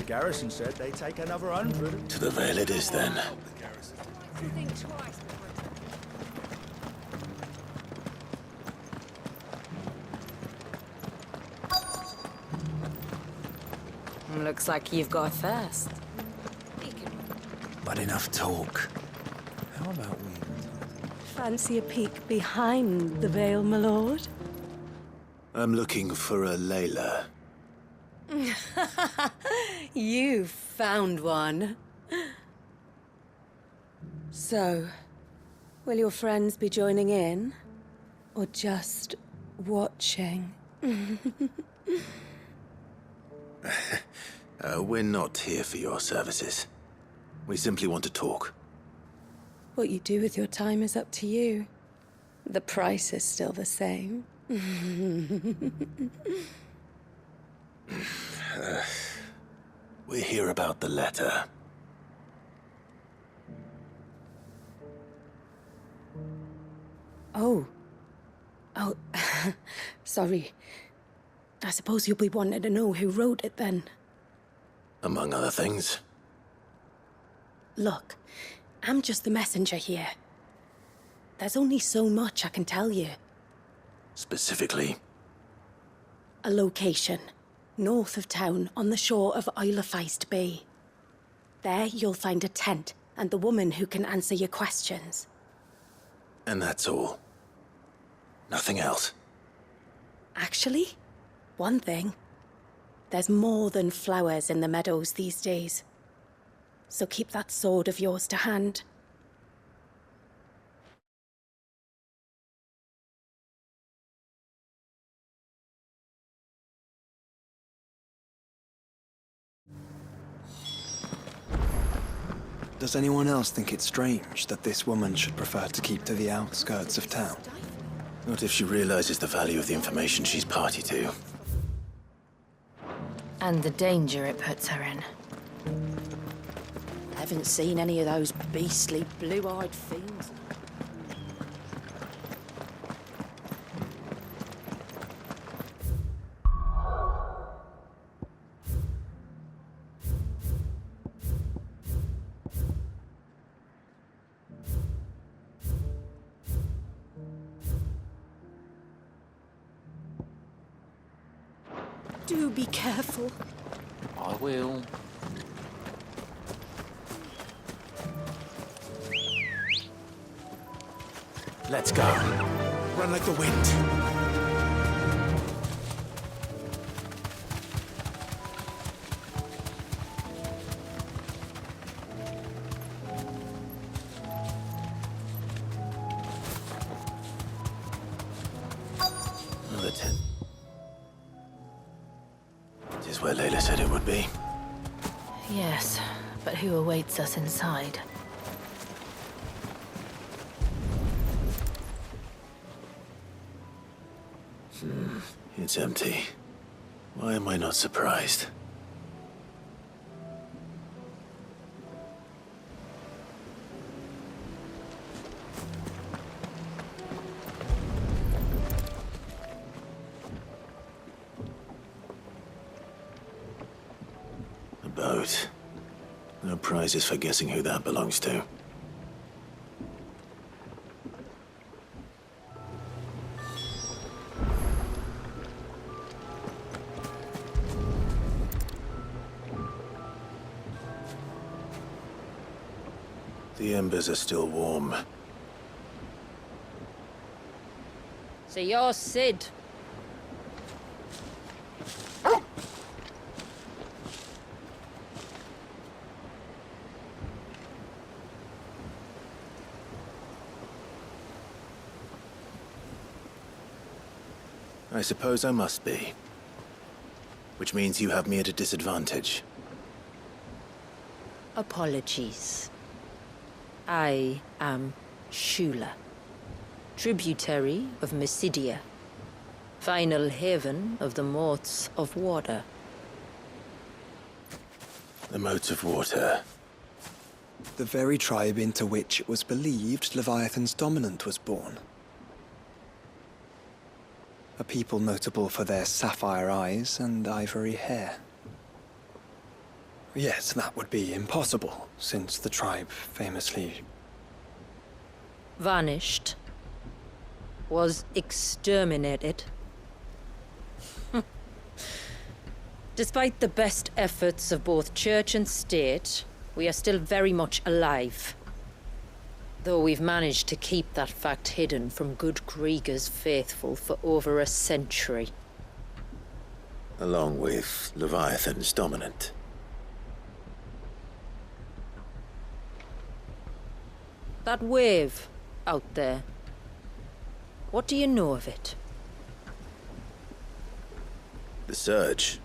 garrison said they'd take another 100. To the Vale it is, then. Looks like you've got a thirst. But enough talk. How about we... Fancy a peek behind the veil, my lord? I'm looking for a Layla. You found one. So, will your friends be joining in? Or just watching? We're not here for your services. We simply want to talk. What you do with your time is up to you. The price is still the same. We're here about the letter. Oh. Oh, sorry. I suppose you'll be wanting to know who wrote it then. Among other things. Look, I'm just the messenger here. There's only so much I can tell you. Specifically? A location, north of town, on the shore of Isle of Feist Bay. There you'll find a tent and the woman who can answer your questions. And that's all? Nothing else? Actually, one thing. There's more than flowers in the meadows these days. So keep that sword of yours to hand. Does anyone else think it's strange that this woman should prefer to keep to the outskirts of town? Not if she realizes the value of the information she's party to. And the danger it puts her in. Haven't seen any of those beastly blue-eyed fiends. Do be careful. I will. Let's go. Run like the wind. Another tent. It is where Layla said it would be. Yes, but who awaits us inside? It's empty. Why am I not surprised? A boat. No prizes for guessing who that belongs to. The embers are still warm. So you're Sid. I suppose I must be. Which means you have me at a disadvantage. Apologies. I am Shula, tributary of Mysidia, final haven of the Moats of Water. The Moats of Water. The very tribe into which it was believed Leviathan's dominant was born. A people notable for their sapphire eyes and ivory hair. Yes, that would be impossible, since the tribe famously... Vanished. Was exterminated. Despite the best efforts of both church and state, we are still very much alive. Though we've managed to keep that fact hidden from good Krieger's faithful for over a century. Along with Leviathan's dominant. That wave out there. What do you know of it? The surge.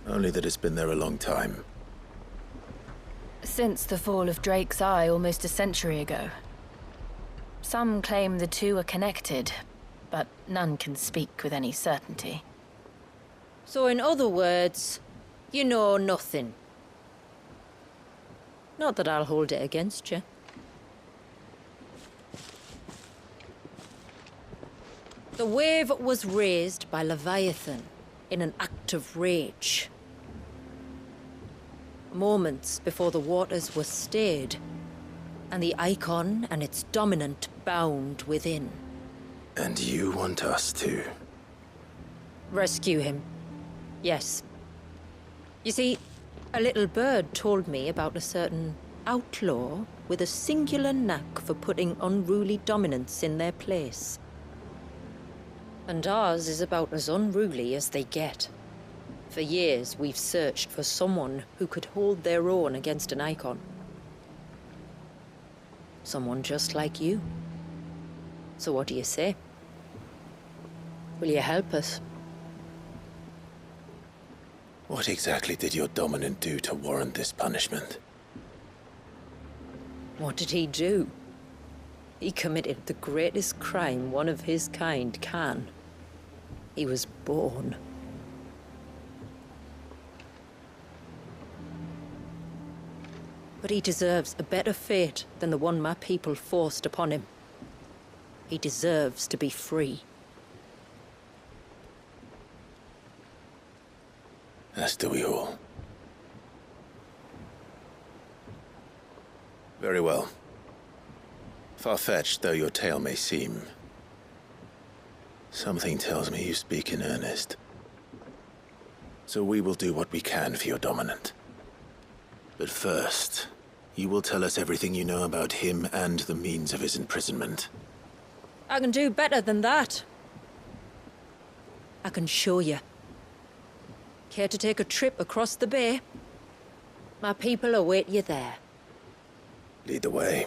Only that it's been there a long time. Since the fall of Drake's Eye almost a century ago. Some claim the two are connected, but none can speak with any certainty. So in other words, you know nothing. Not that I'll hold it against you. The wave was raised by Leviathan in an act of rage. Moments before the waters were stayed, and the icon and its dominant bound within. And you want us to? Rescue him. Yes. You see, a little bird told me about a certain outlaw with a singular knack for putting unruly dominants in their place. And ours is about as unruly as they get. For years, we've searched for someone who could hold their own against an icon. Someone just like you. So what do you say? Will you help us? What exactly did your dominant do to warrant this punishment? What did he do? He committed the greatest crime one of his kind can. He was born. But he deserves a better fate than the one my people forced upon him. He deserves to be free. As do we all. Very well. Far-fetched though your tale may seem, something tells me you speak in earnest. So we will do what we can for your dominant. But first, you will tell us everything you know about him and the means of his imprisonment. I can do better than that. I can show you. Care to take a trip across the bay? My people await you there. Lead the way.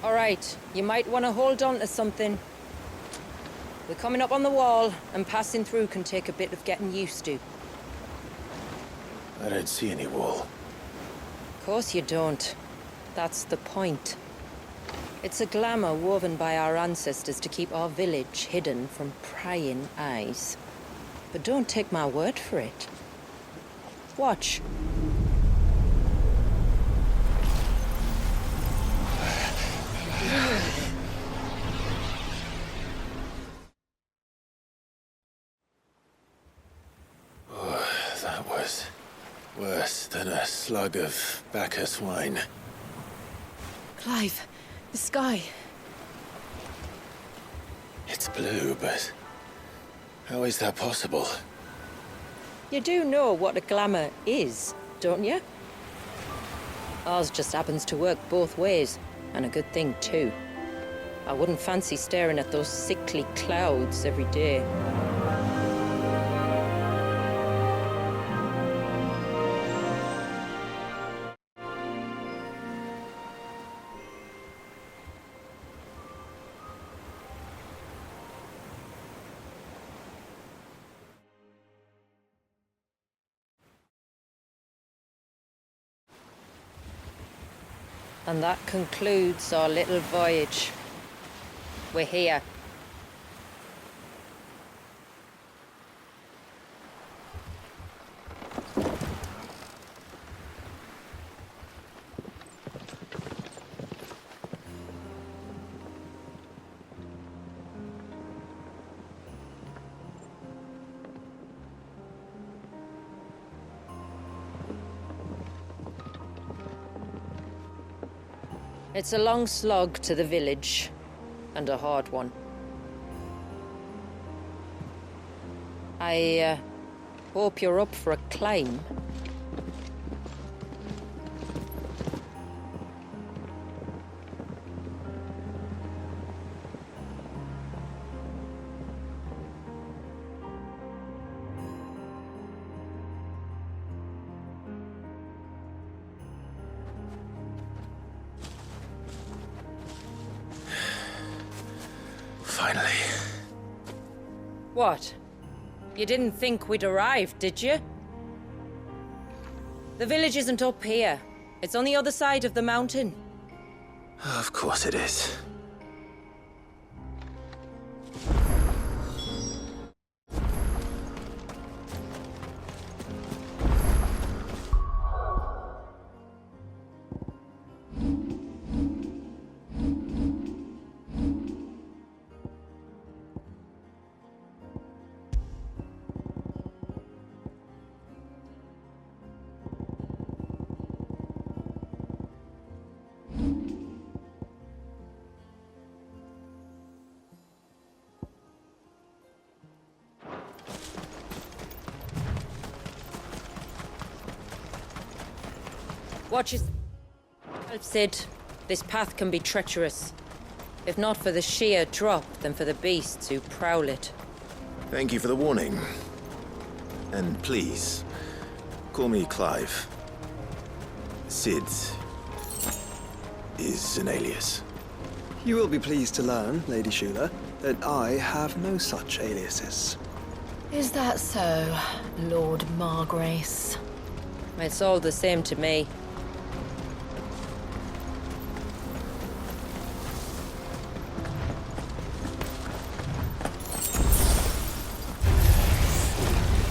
All right, you might want to hold on to something. We're coming up on the wall, and passing through can take a bit of getting used to. I don't see any wall. Of course you don't. That's the point. It's a glamour woven by our ancestors to keep our village hidden from prying eyes. But don't take my word for it. Watch. That was worse than a slug of Bacchus wine. Clive, the sky. It's blue, but how is that possible? You do know what a glamour is, don't you? Ours just happens to work both ways, and a good thing too. I wouldn't fancy staring at those sickly clouds every day. And that concludes our little voyage. We're here. It's a long slog to the village, and a hard one. I hope you're up for a climb. Finally. What? You didn't think we'd arrived, did you? The village isn't up here. It's on the other side of the mountain. Of course it is. Watch your... Sid, this path can be treacherous. If not for the sheer drop, then for the beasts who prowl it. Thank you for the warning. And please, call me Clive. Sid is an alias. You will be pleased to learn, Lady Shula, that I have no such aliases. Is that so, Lord Margrace? It's all the same to me.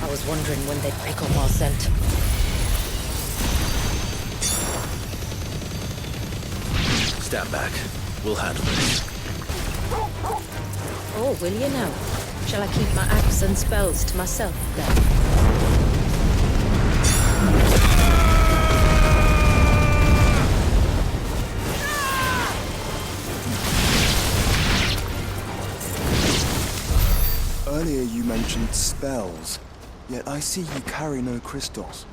I was wondering when they'd pick up our scent. Stand back. We'll handle this. Oh, will you now? Shall I keep my axe and spells to myself, then? Earlier you mentioned spells, yet I see you carry no crystals.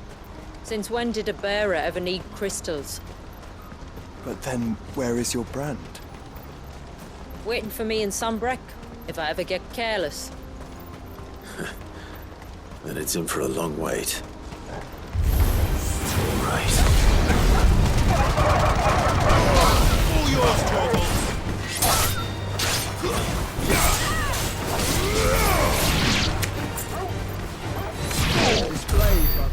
Since when did a bearer ever need crystals? But then, where is your brand? Waiting for me in Sunbreck, if I ever get careless. Then it's in for a long wait. All right. All yours, Torvald! Display, brother.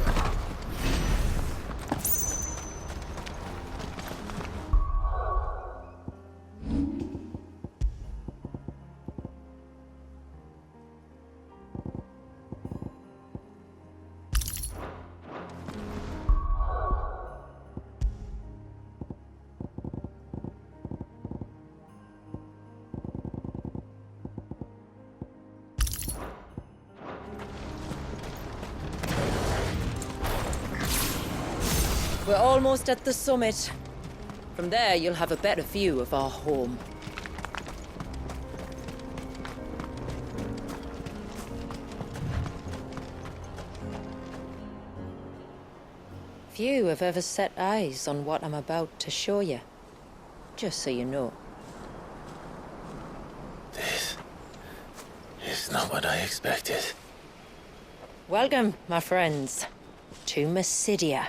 We're almost at the summit. From there, you'll have a better view of our home. Few have ever set eyes on what I'm about to show you. Just so you know. This is not what I expected. Welcome, my friends, to Mysidia.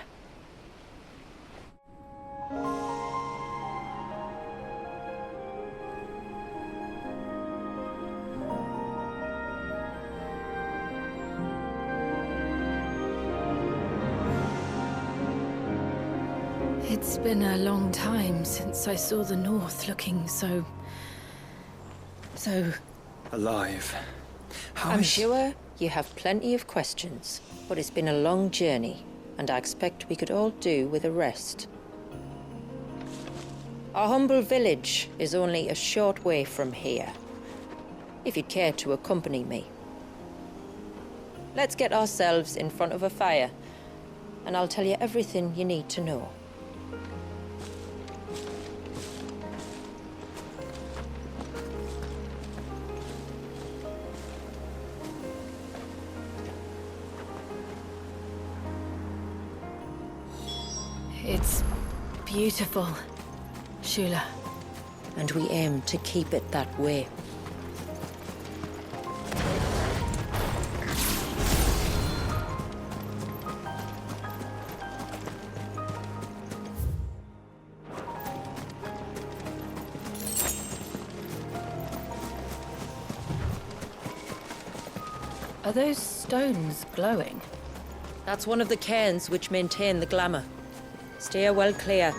It's been a long time since I saw the North looking so... Alive. How I'm is- sure you have plenty of questions, but it's been a long journey, and I expect we could all do with a rest. Our humble village is only a short way from here, if you'd care to accompany me. Let's get ourselves in front of a fire, and I'll tell you everything you need to know. It's beautiful, Shula. And we aim to keep it that way. Are those stones glowing? That's one of the cairns which maintain the glamour. Steer well clear.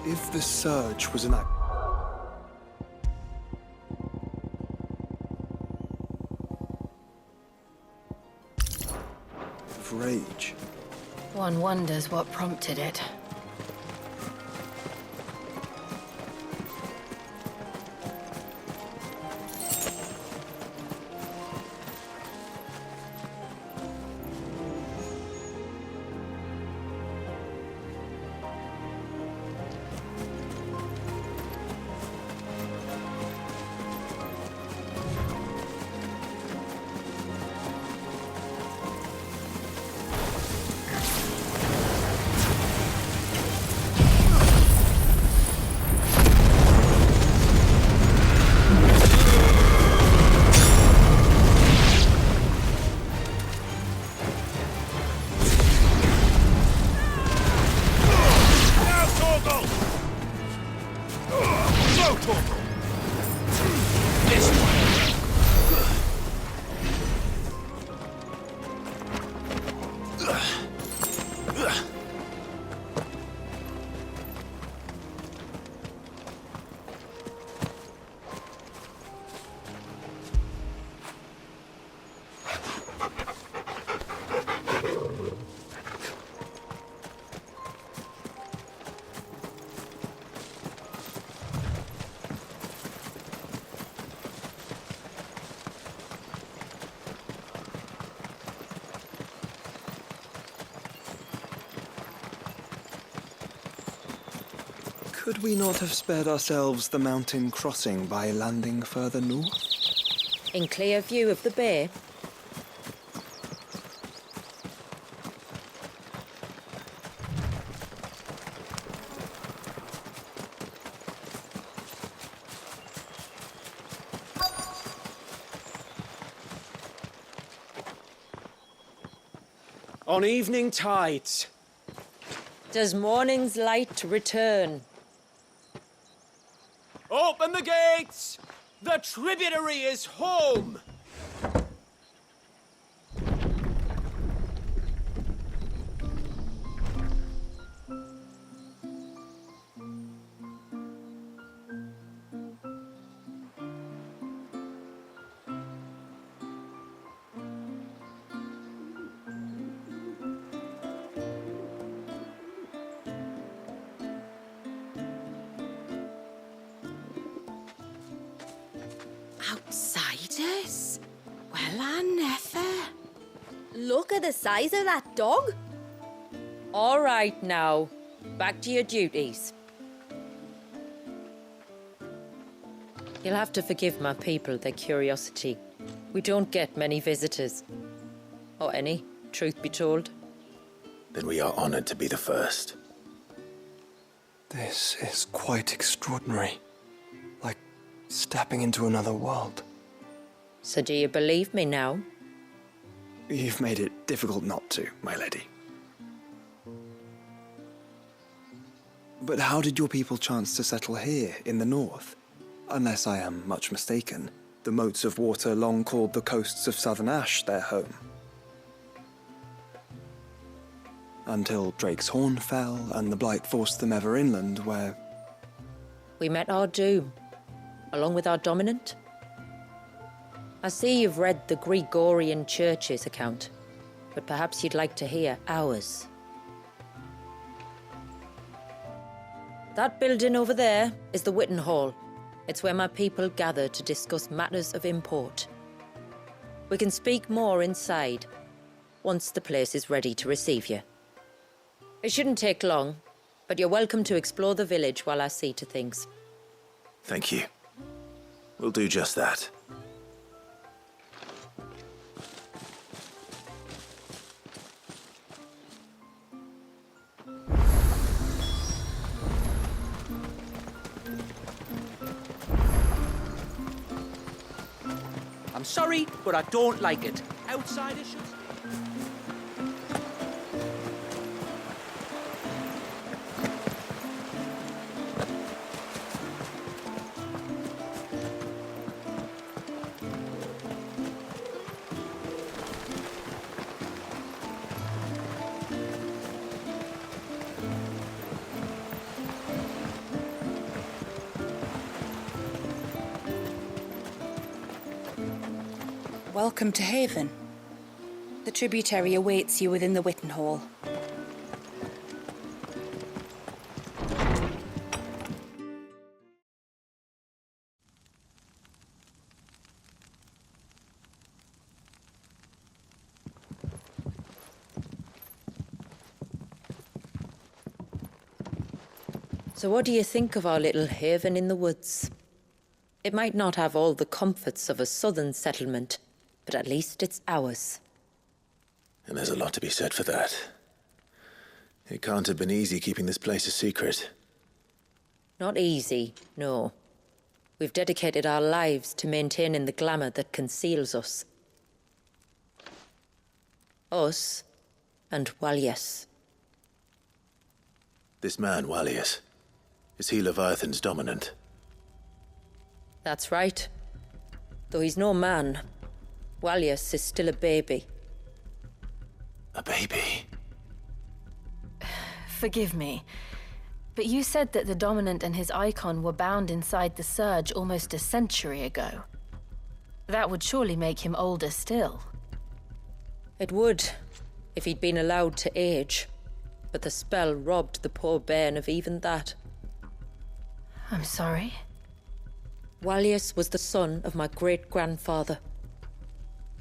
If the surge was an act of rage, One wonders what prompted it. Now, Torgal! Go, Torgal! This way! could we not have spared ourselves the mountain crossing by landing further north? In clear view of the bay, On evening tides. does morning's light return? Open the gates! The tributary is home! Outsiders? Well, I never. Look at the size of that dog. All right now, back to your duties. You'll have to forgive my people their curiosity. We don't get many visitors. Or any, truth be told. Then we are honored to be the first. This is quite extraordinary. Like stepping into another world. So do you believe me now? You've made it difficult not to, my lady. But how did your people chance to settle here in the north? Unless I am much mistaken, the moats of water long called the coasts of southern Ash their home. Until Drake's Horn fell and the Blight forced them ever inland, where... We met our doom, along with our dominant. I see you've read the Gregorian Church's account, but perhaps you'd like to hear ours. That building over there is the Witten Hall. It's where my people gather to discuss matters of import. We can speak more inside, once the place is ready to receive you. It shouldn't take long, but you're welcome to explore the village while I see to things. Thank you. We'll do just that. I'm sorry, but I don't like it. Outsiders should... Welcome to Haven. The tributary awaits you within the Witten Hall. So what do you think of our little haven in the woods? It might not have all the comforts of a southern settlement, but at least it's ours. And there's a lot to be said for that. It can't have been easy keeping this place a secret. Not easy, no. We've dedicated our lives to maintaining the glamour that conceals us. Us and Walyas. This man, Walyas, is he Leviathan's dominant? That's right. Though he's no man, Walyas is still a baby. A baby? Forgive me, but you said that the Dominant and his icon were bound inside the Surge almost a century ago. That would surely make him older still. It would, if he'd been allowed to age. But the spell robbed the poor bairn of even that. I'm sorry? Walyas was the son of my great-grandfather.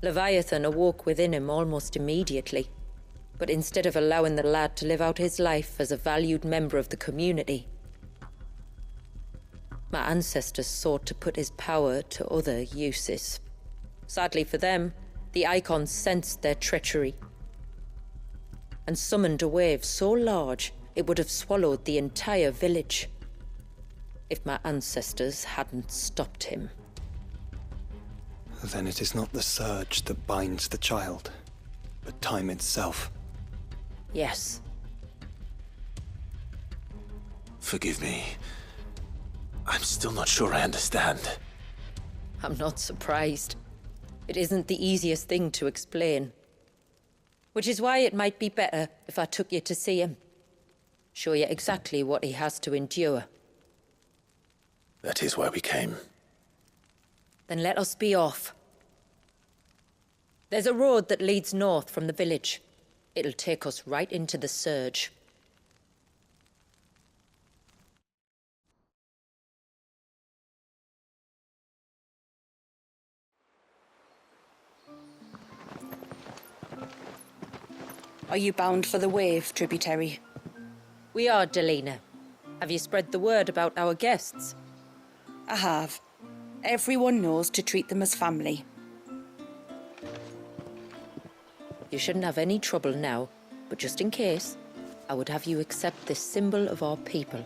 Leviathan awoke within him almost immediately, but instead of allowing the lad to live out his life as a valued member of the community, my ancestors sought to put his power to other uses. Sadly for them, the icons sensed their treachery and summoned a wave so large it would have swallowed the entire village if my ancestors hadn't stopped him. Then it is not the surge that binds the child, but time itself. Yes. Forgive me. I'm still not sure I understand. I'm not surprised. It isn't the easiest thing to explain. Which is why it might be better if I took you to see him. Show you exactly what he has to endure. That is why we came. Then let us be off. There's a road that leads north from the village. It'll take us right into the Surge. Are you bound for the Wave tributary? We are, Delina. Have you spread the word about our guests? I have. Everyone knows to treat them as family. You shouldn't have any trouble now, but just in case, I would have you accept this symbol of our people.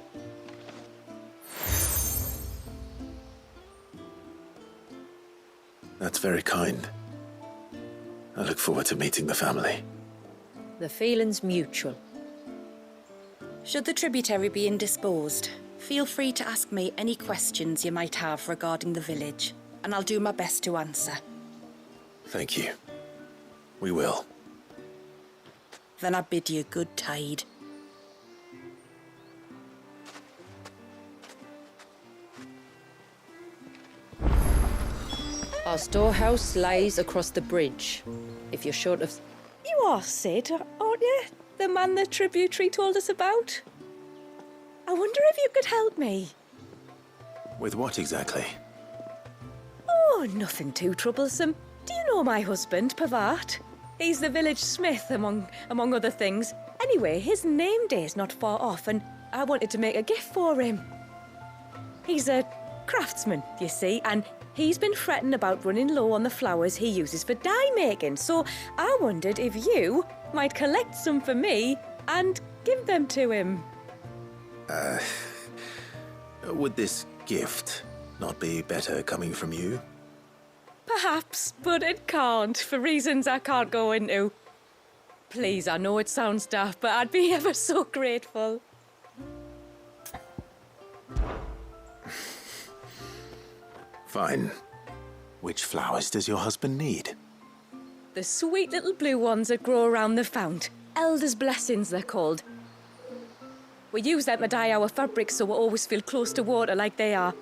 That's very kind. I look forward to meeting the family. The feeling's mutual. Should the tributary be indisposed, feel free to ask me any questions you might have regarding the village, and I'll do my best to answer. Thank you. We will. Then I bid you good tide. Our storehouse lies across the bridge. If you're short of... You are Sid, aren't you? The man the tributary told us about? I wonder if you could help me. With what exactly? Oh, nothing too troublesome. Do you know my husband, Pavat? He's the village smith, among other things. Anyway, his name day's not far off, and I wanted to make a gift for him. He's a craftsman, you see, and he's been fretting about running low on the flowers he uses for dye making, so I wondered if you might collect some for me and give them to him. Would this gift not be better coming from you? Perhaps, but it can't, for reasons I can't go into. Please, I know it sounds daft, but I'd be ever so grateful. Fine. Which flowers does your husband need? The sweet little blue ones that grow around the fount. Elders' blessings, they're called. We use them to dye our fabrics so we always feel close to water like they are.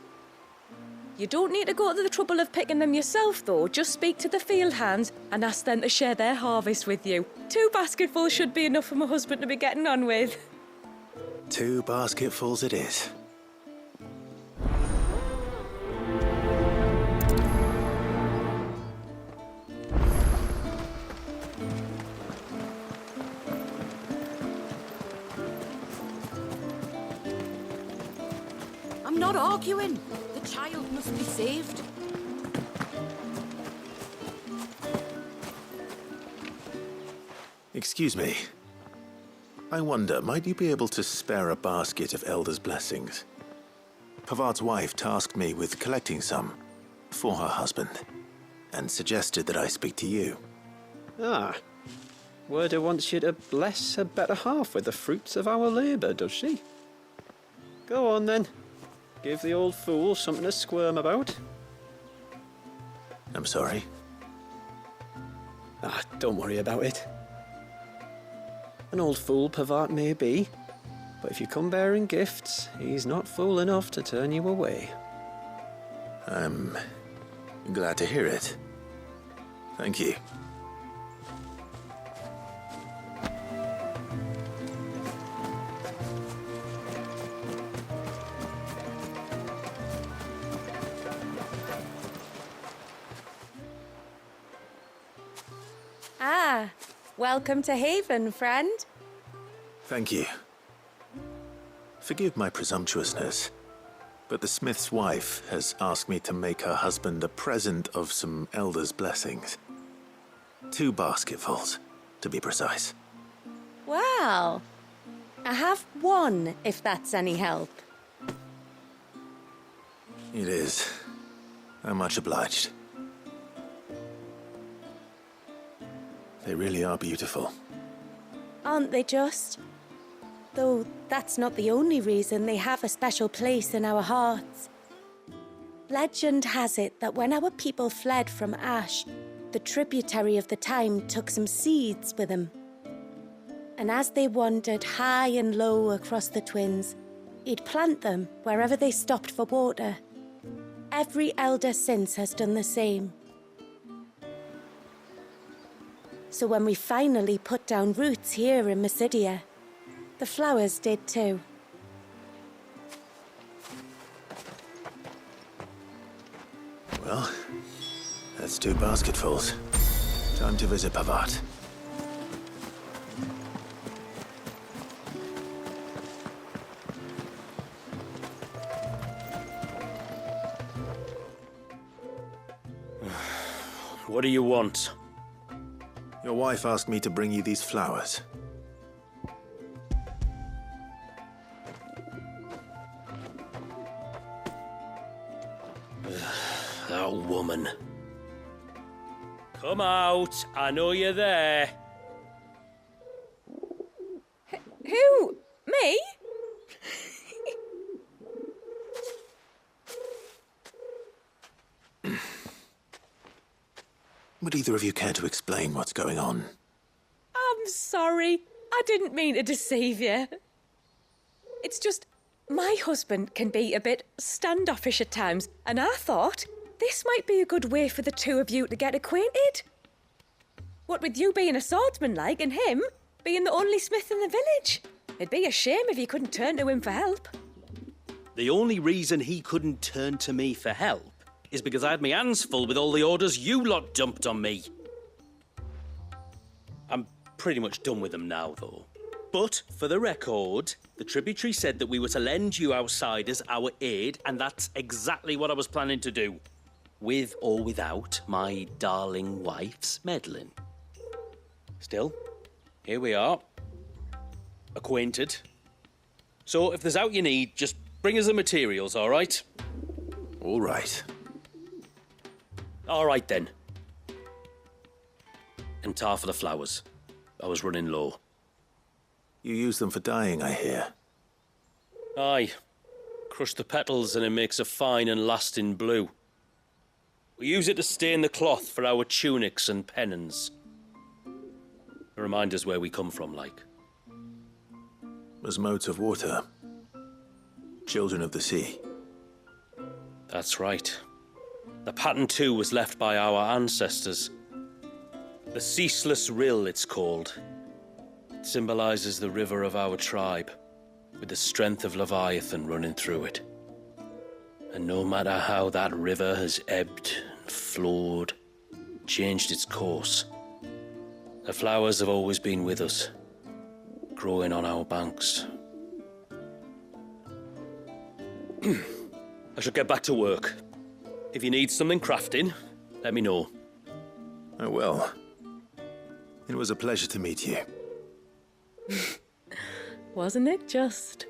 You don't need to go to the trouble of picking them yourself, though. Just speak to the field hands and ask them to share their harvest with you. 2 basketfuls should be enough for my husband to be getting on with. 2 basketfuls it is. I'm not arguing. The child must be saved. Excuse me. I wonder, might you be able to spare a basket of Elder's blessings? Pavart's wife tasked me with collecting some for her husband, and suggested that I speak to you. Ah. Werda wants you to bless her better half with the fruits of our labour, does she? Go on then. Give the old fool something to squirm about. I'm sorry. Ah, don't worry about it. An old fool Pavart may be, but if you come bearing gifts, he's not fool enough to turn you away. I'm glad to hear it. Thank you. Ah, welcome to Haven, friend. Thank you. Forgive my presumptuousness, but the smith's wife has asked me to make her husband a present of some Elder's blessings. 2 basketfuls, to be precise. Well, I have 1, if that's any help. It is. I'm much obliged. They really are beautiful. Aren't they just? Though that's not the only reason they have a special place in our hearts. Legend has it that when our people fled from Ash, the tributary of the time took some seeds with them. And as they wandered high and low across the Twins, he'd plant them wherever they stopped for water. Every elder since has done the same. So when we finally put down roots here in Mysidia, the flowers did too. Well, that's 2 basketfuls. Time to visit Pavart. What do you want? Your wife asked me to bring you these flowers. That woman. Come out. I know you're there. Who? Me? Would either of you care to explain what's going on? I'm sorry. I didn't mean to deceive you. It's just, my husband can be a bit standoffish at times, and I thought this might be a good way for the two of you to get acquainted. What with you being a swordsman like, and him being the only smith in the village. It'd be a shame if you couldn't turn to him for help. The only reason he couldn't turn to me for help is because I had my hands full with all the orders you lot dumped on me. I'm pretty much done with them now, though. But, for the record, the tributary said that we were to lend you outsiders our aid, and that's exactly what I was planning to do. With or without my darling wife's meddling. Still, here we are. Acquainted. So, if there's out you need, just bring us the materials, all right? All right. All right, then. And tar for the flowers. I was running low. You use them for dyeing, I hear. Aye. Crush the petals and it makes a fine and lasting blue. We use it to stain the cloth for our tunics and pennons. Remind us where we come from, like. As motes of water. Children of the sea. That's right. The pattern, too, was left by our ancestors. The Ceaseless Rill, it's called. It symbolizes the river of our tribe, with the strength of Leviathan running through it. And no matter how that river has ebbed and flowed, changed its course, the flowers have always been with us, growing on our banks. I should get back to work. If you need something crafting, let me know. Oh, well. It was a pleasure to meet you. Wasn't it just?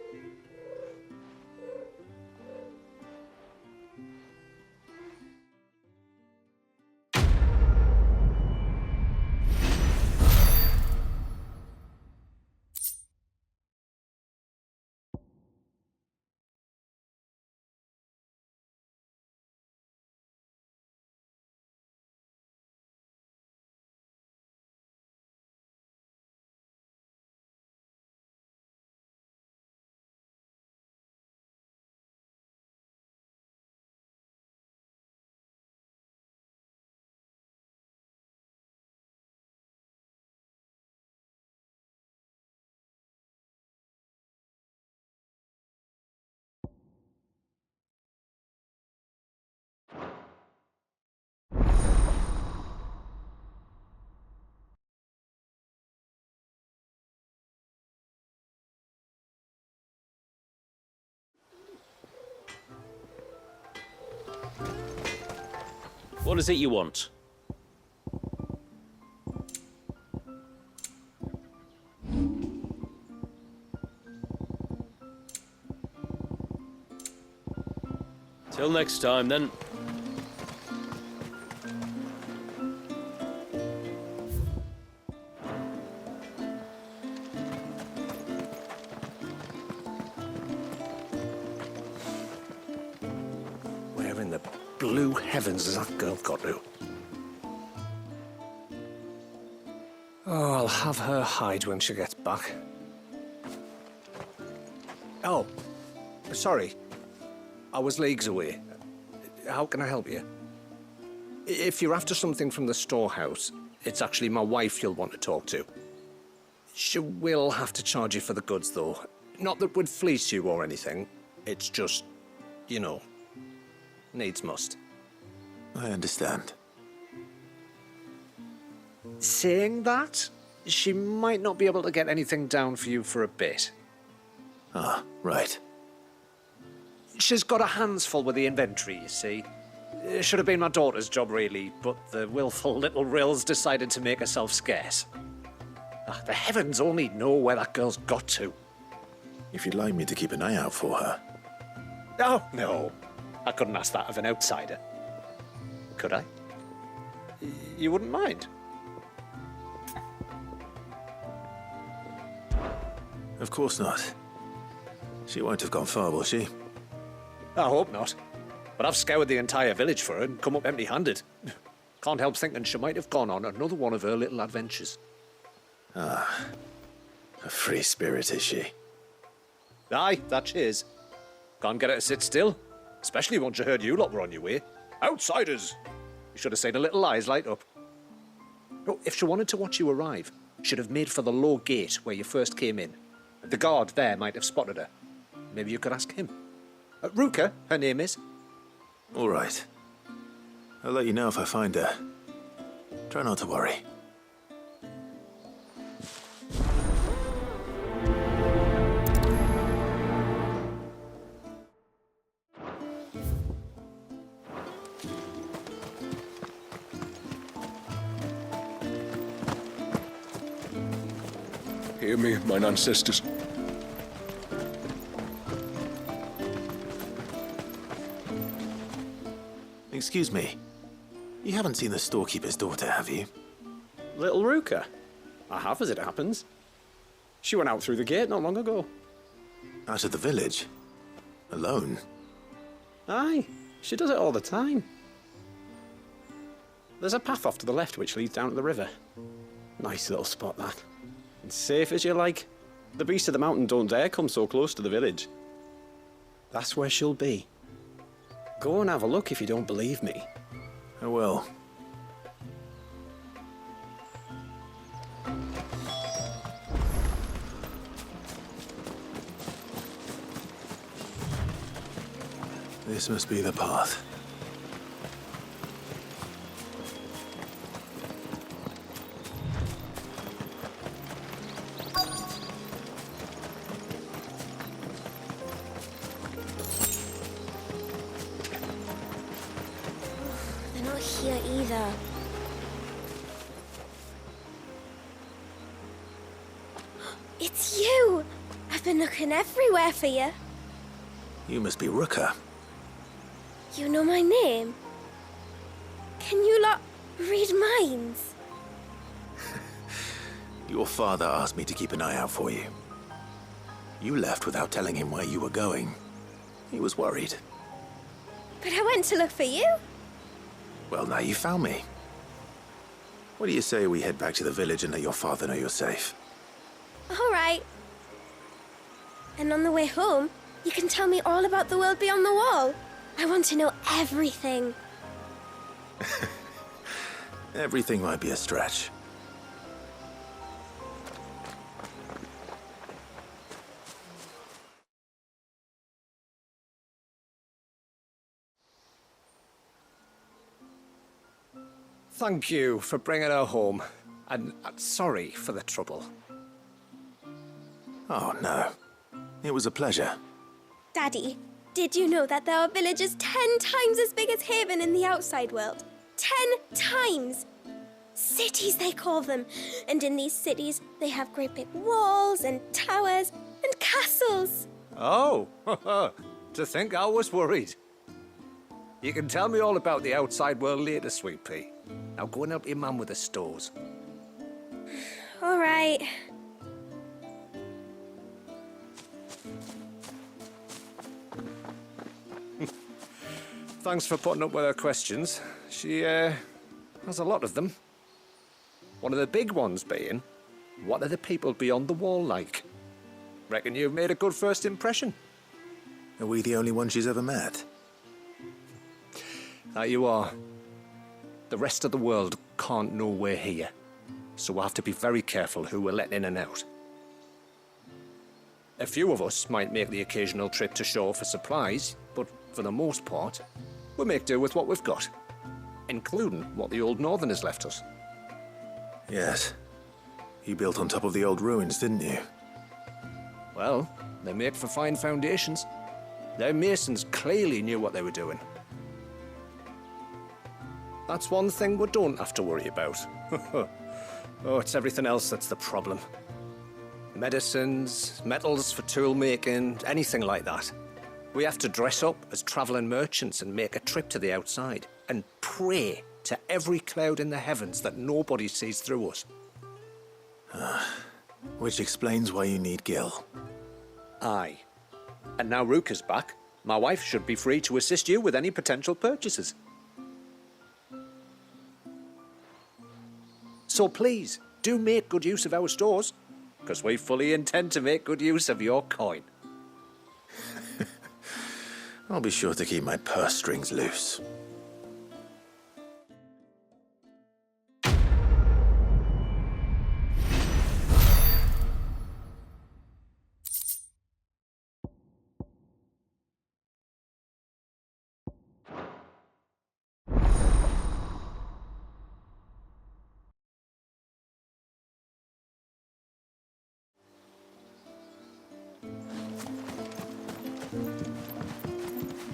What is it you want? Till next time, then. Where in the blue heavens has that girl got to? Oh, I'll have her hide when she gets back. Oh, sorry. I was leagues away. How can I help you? If you're after something from the storehouse, it's actually my wife you'll want to talk to. She will have to charge you for the goods, though. Not that we'd fleece you or anything. It's just, you know, needs must. I understand. Saying that, she might not be able to get anything down for you for a bit. Ah, right. She's got her hands full with the inventory, you see. It should have been my daughter's job, really, but the willful little Rills decided to make herself scarce. The heavens only know where that girl's got to. If you'd like me to keep an eye out for her. Oh, no. I couldn't ask that of an outsider. Could I? You wouldn't mind? Of course not. She won't have gone far, will she? I hope not. But I've scoured the entire village for her and come up empty-handed. Can't help thinking she might have gone on another one of her little adventures. Ah. A free spirit, is she? Aye, that she is. Can't get her to sit still. Especially once you heard you lot were on your way. Outsiders! You should have seen her little eyes light up. Oh, if she wanted to watch you arrive, she'd have made for the low gate where you first came in. The guard there might have spotted her. Maybe you could ask him. Ruka, her name is. All right. I'll let you know if I find her. Try not to worry. Hear me, mine ancestors. Excuse me. You haven't seen the storekeeper's daughter, have you? Little Ruka? I have, as it happens. She went out through the gate not long ago. Out of the village? Alone? Aye, she does it all the time. There's a path off to the left which leads down to the river. Nice little spot, that. And safe as you like. The beasts of the mountain don't dare come so close to the village. That's where she'll be. Go and have a look if you don't believe me. I will. This must be the path. They're not here either. It's you! I've been looking everywhere for you. You must be Ruka. You know my name? Can you lot read minds? Your father asked me to keep an eye out for you. You left without telling him where you were going. He was worried. But I went to look for you. Well, now you found me. What do you say we head back to the village and let your father know you're safe? All right. And on the way home, you can tell me all about the world beyond the wall. I want to know everything. Everything might be a stretch. Thank you for bringing her home. And sorry for the trouble. Oh, no. It was a pleasure. Daddy, did you know that there are villages 10 times as big as Haven in the outside world? 10 times! Cities, they call them. And in these cities, they have great big walls and towers and castles. Oh, to think I was worried. You can tell me all about the outside world later, Sweet Pea. Now go and help your mum with the stores. All right. Thanks for putting up with her questions. She, has a lot of them. One of the big ones being, what are the people beyond the wall like? Reckon you've made a good first impression. Are we the only ones she's ever met? That you are. The rest of the world can't know we're here, so we'll have to be very careful who we're letting in and out. A few of us might make the occasional trip to shore for supplies, but for the most part, we'll make do with what we've got, including what the old Northerners left us. Yes. You built on top of the old ruins, didn't you? Well, they make for fine foundations. Their masons clearly knew what they were doing. That's one thing we don't have to worry about. Oh, it's everything else that's the problem. Medicines, metals for tool making, anything like that. We have to dress up as travelling merchants and make a trip to the outside and pray to every cloud in the heavens that nobody sees through us. Which explains why you need Gil. Aye. And now Rook is back, my wife should be free to assist you with any potential purchases. So please, do make good use of our stores, because we fully intend to make good use of your coin. I'll be sure to keep my purse strings loose.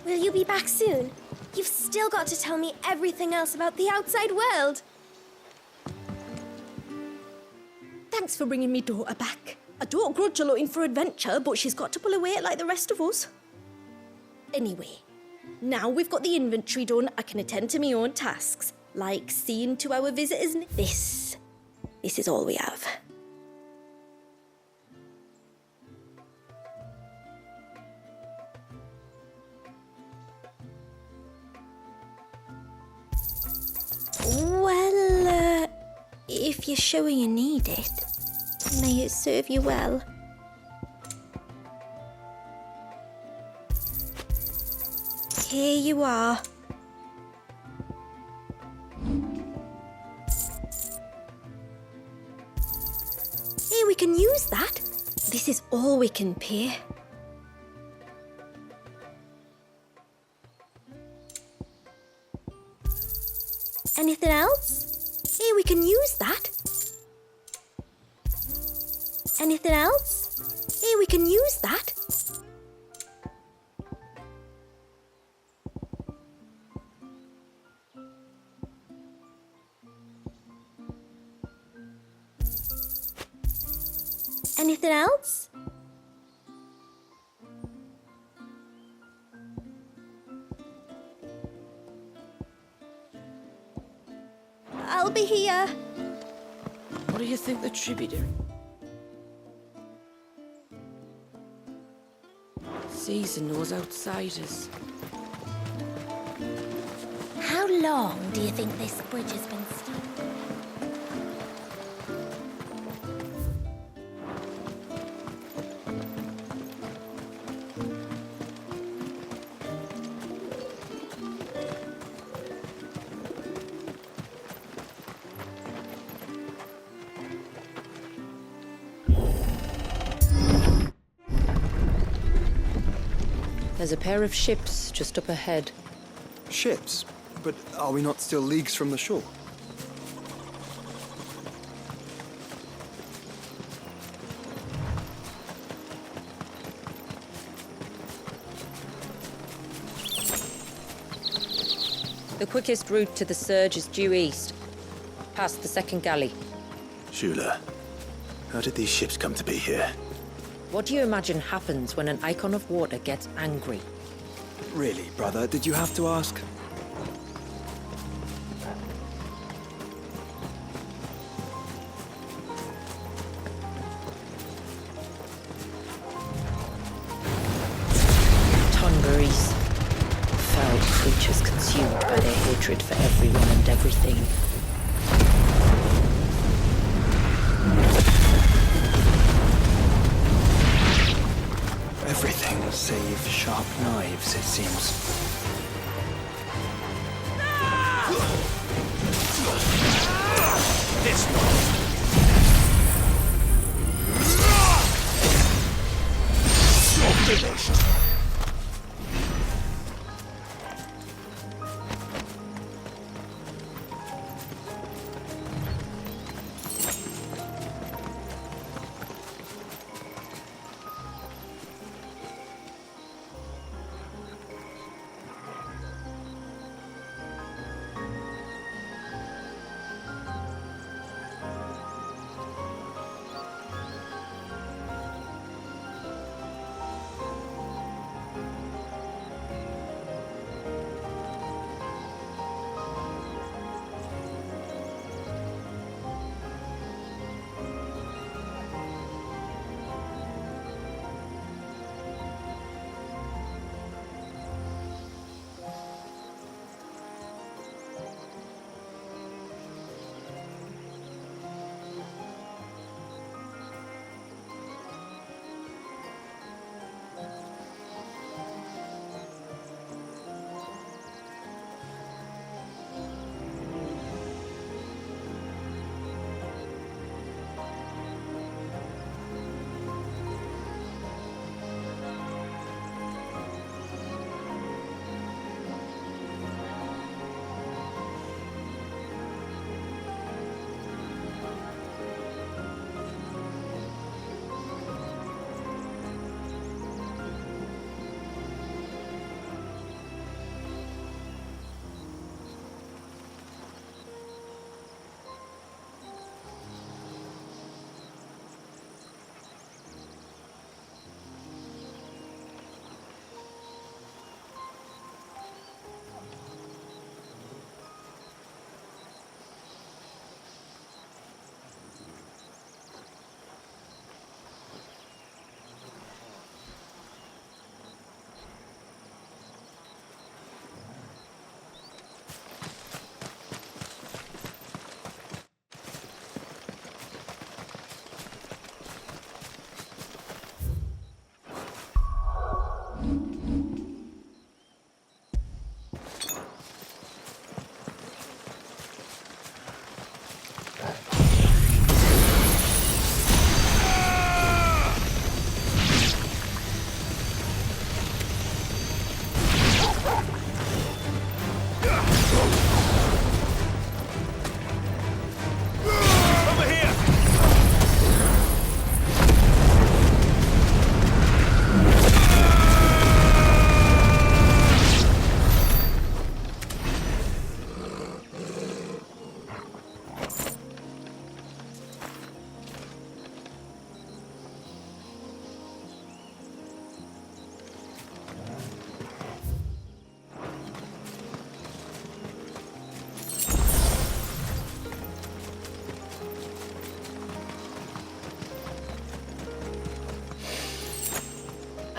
Will you be back soon? You've still got to tell me everything else about the outside world. Thanks for bringing me daughter back. I don't grudge her looking for adventure, but she's got to pull her weight like the rest of us. Anyway, now we've got the inventory done, I can attend to my own tasks, like seeing to our visitors. This is all we have. Well, if you're sure you need it, may it serve you well. Here you are. Hey, we can use that. This is all we can pay. Anything else? Hey, we can use that. Anything else? Hey, we can use that. Anything else? I'll be here. What do you think the tributary? Caesar knows outsiders. How long do you think this bridge has been stuck? There's a pair of ships just up ahead. Ships? But are we not still leagues from the shore? The quickest route to the surge is due east, past the second galley. Shula, how did these ships come to be here? What do you imagine happens when an icon of water gets angry? Really, brother, did you have to ask? Tongarees. Foul creatures consumed by their hatred for everyone and everything. Everything save sharp knives, it seems. This one. You're finished.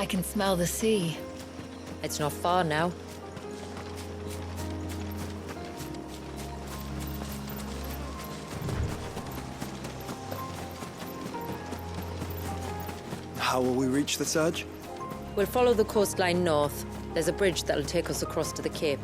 I can smell the sea. It's not far now. How will we reach the surge? We'll follow the coastline north. There's a bridge that'll take us across to the cape.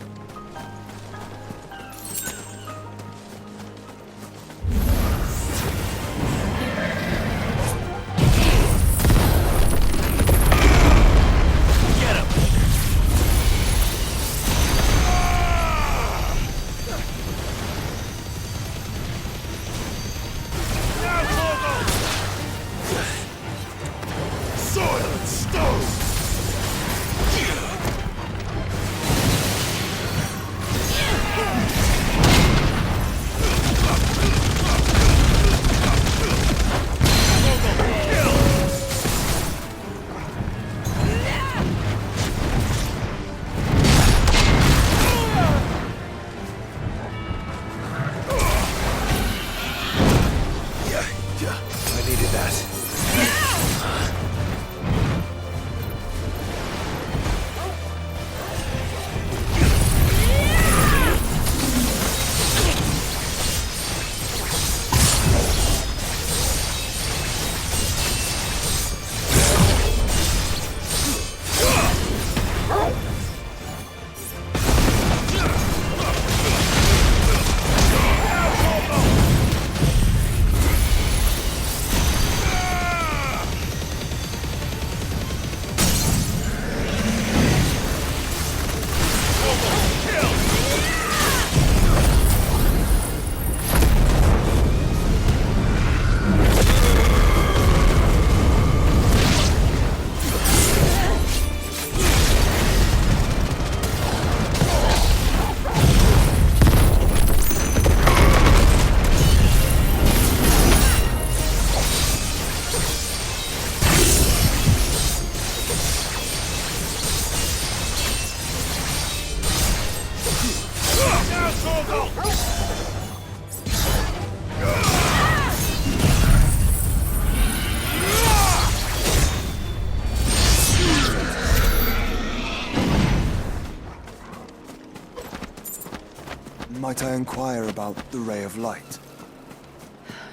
Might I inquire about the ray of light?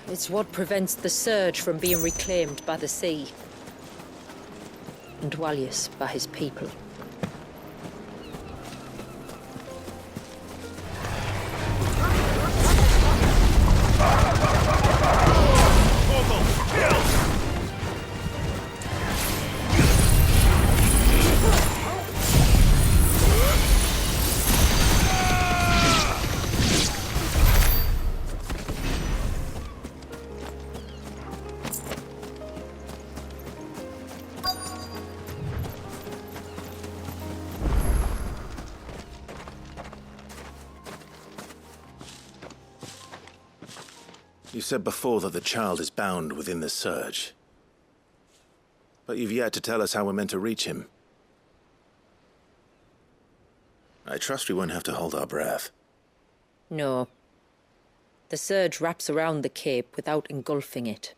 It's what prevents the surge from being reclaimed by the sea. And Dwalius by his people. You said before that the child is bound within the surge. But you've yet to tell us how we're meant to reach him. I trust we won't have to hold our breath. No. The surge wraps around the cape without engulfing it.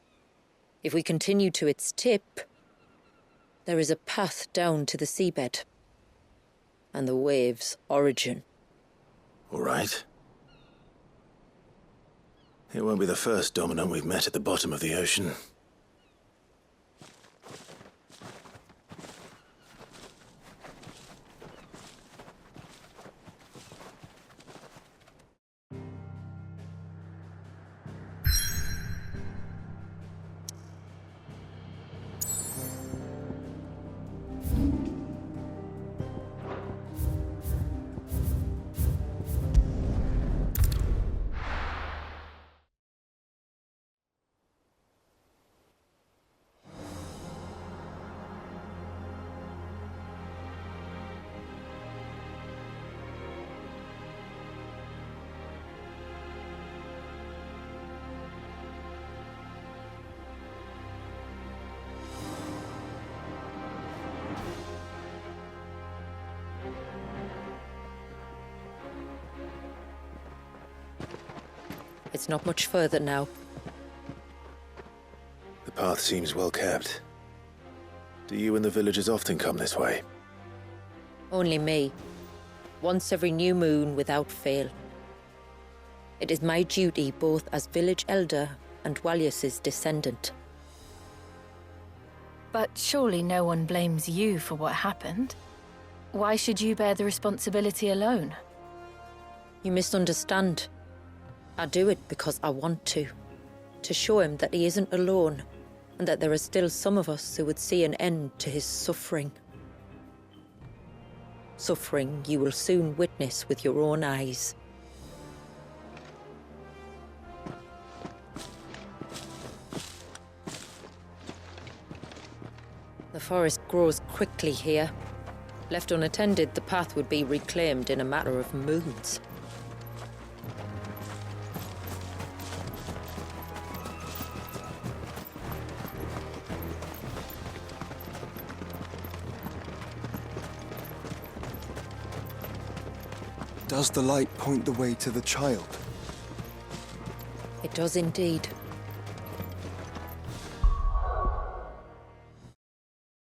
If we continue to its tip, there is a path down to the seabed. And the wave's origin. All right. It won't be the first dominant we've met at the bottom of the ocean. It's not much further now. The path seems well kept. Do you and the villagers often come this way? Only me. Once every new moon without fail. It is my duty both as village elder and Walius's descendant. But surely no one blames you for what happened. Why should you bear the responsibility alone? You misunderstand. I do it because I want to show him that he isn't alone, and that there are still some of us who would see an end to his suffering. Suffering you will soon witness with your own eyes. The forest grows quickly here. Left unattended, the path would be reclaimed in a matter of moons. Does the light point the way to the child? It does indeed.